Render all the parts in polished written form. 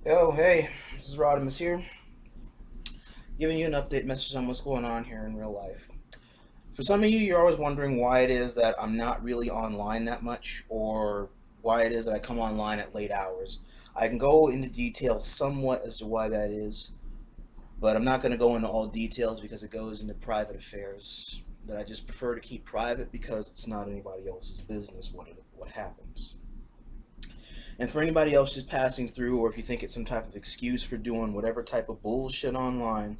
Yo, hey, this is Rodimus here, giving you an update message on what's going on here in real life. For some of you, you're always wondering why it is that I'm not really online that much, or why it is that I come online at late hours. I can go into detail somewhat as to why that is, but I'm not going to go into all details because it goes into private affairs that I just prefer to keep private because it's not anybody else's business what happens. And for anybody else just passing through, or if you think it's some type of excuse for doing whatever type of bullshit online,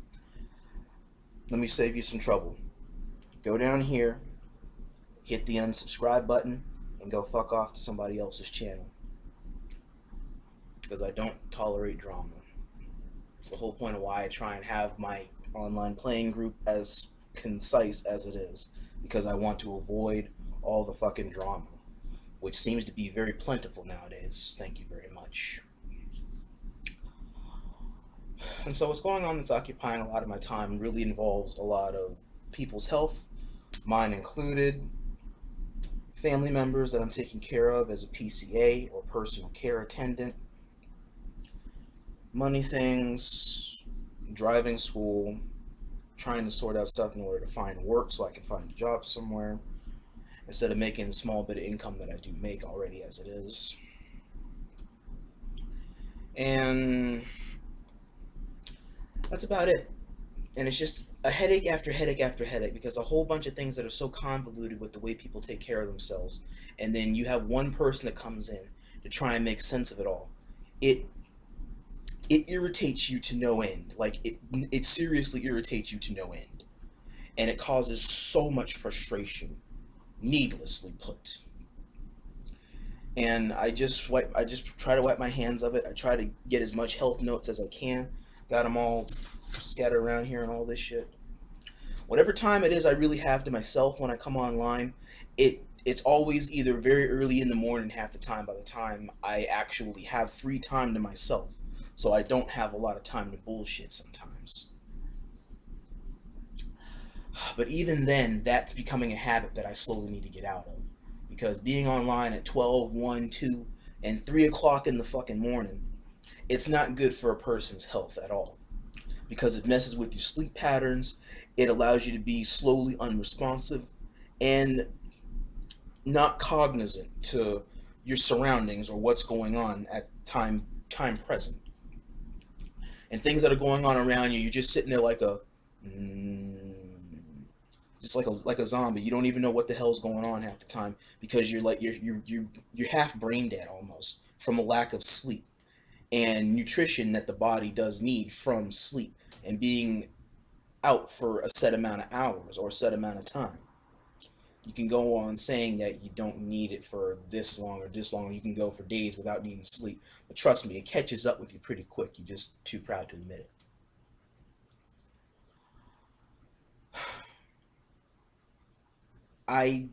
let me save you some trouble. Go down here, hit the unsubscribe button, and go fuck off to somebody else's channel. Because I don't tolerate drama. It's the whole point of why I try and have my online playing group as concise as it is. Because I want to avoid all the fucking drama, which seems to be very plentiful nowadays. Thank you very much. And so what's going on that's occupying a lot of my time really involves a lot of people's health, mine included, family members that I'm taking care of as a PCA or personal care attendant, money things, driving school, trying to sort out stuff in order to find work so I can find a job somewhere instead of making the small bit of income that I do make already as it is. And that's about it. And it's just a headache after headache after headache because a whole bunch of things that are so convoluted with the way people take care of themselves, and then you have one person that comes in to try and make sense of it all. It irritates you to no end. Like it seriously irritates you to no end, and it causes so much frustration, needlessly put. And I just try to wipe my hands of it. I try to get as much health notes as I can. Got them all scattered around here and all this shit. Whatever time it is I really have to myself when I come online, it's always either very early in the morning half the time by the time I actually have free time to myself. So I don't have a lot of time to bullshit sometimes. But even then, that's becoming a habit that I slowly need to get out of. Because being online at 12, 1, 2, and 3 o'clock in the fucking morning, it's not good for a person's health at all. Because it messes with your sleep patterns, it allows you to be slowly unresponsive, and not cognizant to your surroundings or what's going on at time present. And things that are going on around you, you're just sitting there like a just like a zombie. You don't even know what the hell's going on half the time because you're half brain dead almost from a lack of sleep and nutrition that the body does need from sleep and being out for a set amount of hours or a set amount of time. You can go on saying that you don't need it for this long or this long, or you can go for days without needing sleep. But trust me, it catches up with you pretty quick. You're just too proud to admit it. I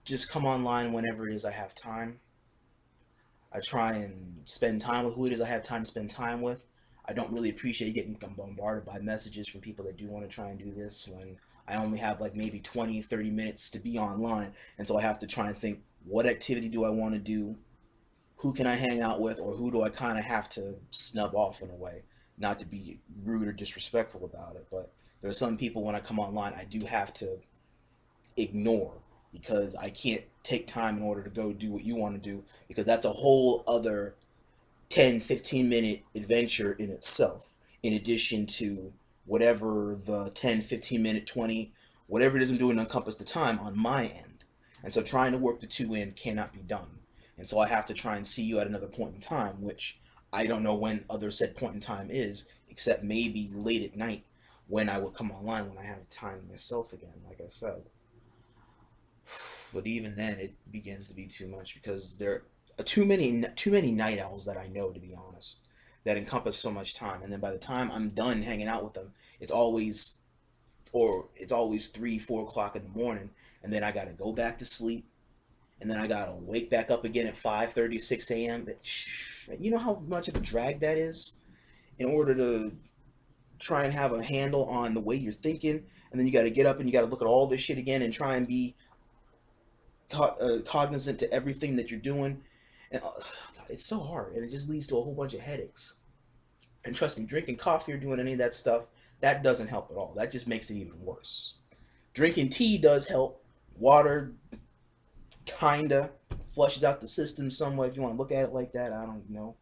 just come online whenever it is I have time. I try and spend time with who it is I have time to spend time with. I don't really appreciate getting bombarded by messages from people that do want to try and do this when I only have like maybe 20, 30 minutes to be online. And so I have to try and think, what activity do I want to do? Who can I hang out with? Or who do I kind of have to snub off in a way? Not to be rude or disrespectful about it, but there are some people when I come online I do have to ignore because I can't take time in order to go do what you want to do because that's a whole other 10-15 minute adventure in itself in addition to whatever the 10-15 minute 20 whatever it is I'm doing to encompass the time on my end. And so trying to work the two in cannot be done, and so I have to try and see you at another point in time, which I don't know when other said point in time is, except maybe late at night when I would come online when I have time myself again, like I said. But even then, it begins to be too much because there are too many night owls that I know, to be honest, that encompass so much time. And then by the time I'm done hanging out with them, it's always 3-4 o'clock in the morning, and then I gotta go back to sleep, and then I gotta wake back up again at 5:30, 6 a.m. You know how much of a drag that is in order to try and have a handle on the way you're thinking, and then you got to get up and you got to look at all this shit again and try and be cognizant to everything that you're doing. And God, it's so hard, and it just leads to a whole bunch of headaches. And trust me, drinking coffee or doing any of that stuff, that doesn't help at all. That just makes it even worse. Drinking tea does help. Water kinda flushes out the system somewhat, if you want to look at it like that. I don't know.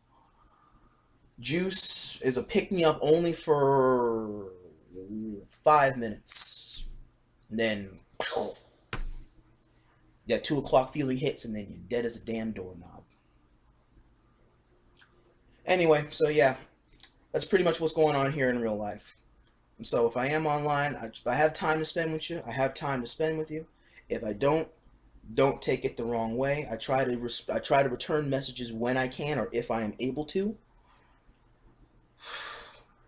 Juice is a pick-me-up only for 5 minutes. And then that 2 o'clock feeling hits, and then you're dead as a damn doorknob. Anyway, so yeah, that's pretty much what's going on here in real life. So if I am online, I have time to spend with you. I have time to spend with you. If I don't take it the wrong way. I try to return messages when I can, or if I am able to,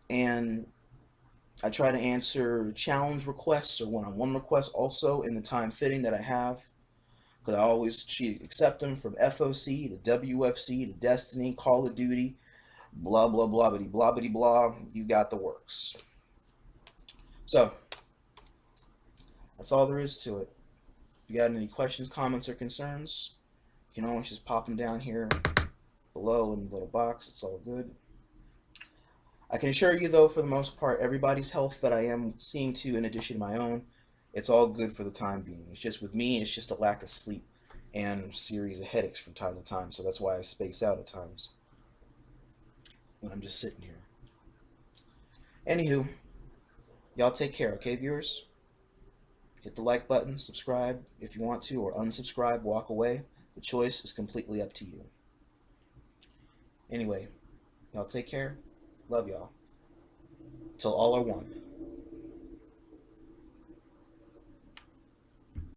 and I try to answer challenge requests or one-on-one requests also in the time fitting that I have, because I always accept them, from FOC to WFC to Destiny, Call of Duty, blah blah blah blah blah blah blah. You got the works. So that's all there is to it. If you got any questions, comments, or concerns, you can always just pop them down here below in the little box. It's all good. I can assure you, though, for the most part, everybody's health that I am seeing to, in addition to my own, it's all good for the time being. It's just with me, it's just a lack of sleep and a series of headaches from time to time. So that's why I space out at times when I'm just sitting here. Anywho, y'all take care, okay, viewers? Hit the like button, subscribe if you want to, or unsubscribe, walk away. The choice is completely up to you. Anyway, y'all take care. Love y'all. Till all are one.